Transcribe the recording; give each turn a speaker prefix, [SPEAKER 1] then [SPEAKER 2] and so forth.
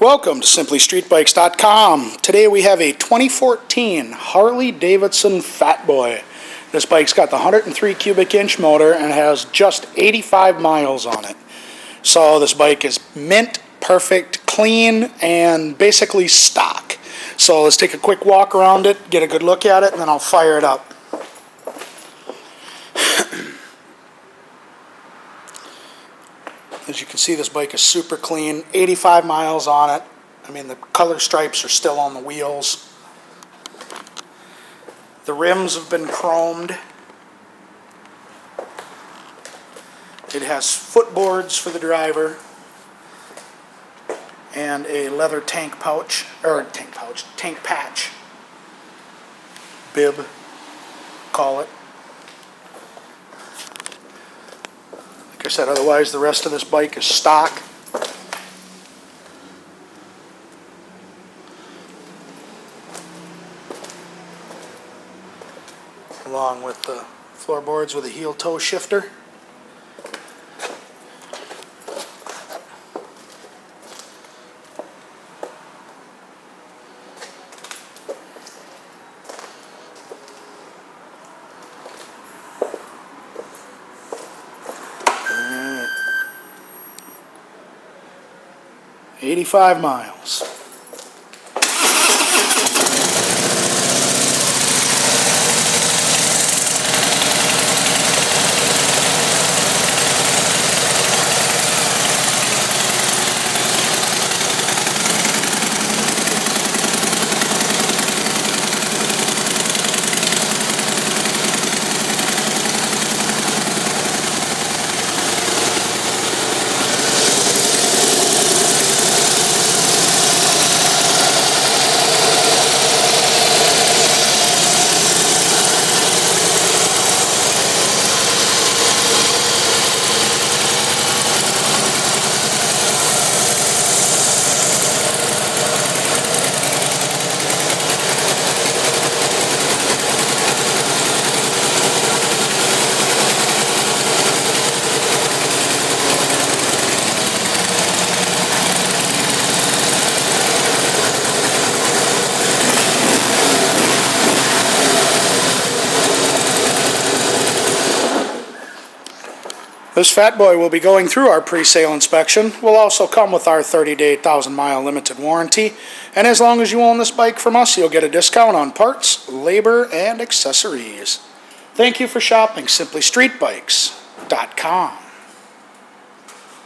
[SPEAKER 1] Welcome to SimplyStreetBikes.com. Today we have a 2014 Harley-Davidson Fat Boy. This bike's got the 103 cubic inch motor and has just 85 miles on it. So this bike is mint, perfect, clean, and basically stock. So let's take a quick walk around it, get a good look at it, and then I'll fire it up. As you can see, this bike is super clean, 85 miles on it. I mean, the color stripes are still on the wheels. The rims have been chromed. It has footboards for the driver and a leather tank patch, bib, call it. Like I said, otherwise the rest of this bike is stock. Along with the floorboards with a heel toe shifter. Alright. 85 miles. This Fat Boy will be going through our pre-sale inspection. Will also come with our 30-day, 1,000-mile limited warranty. And as long as you own this bike from us, you'll get a discount on parts, labor, and accessories. Thank you for shopping SimplyStreetBikes.com.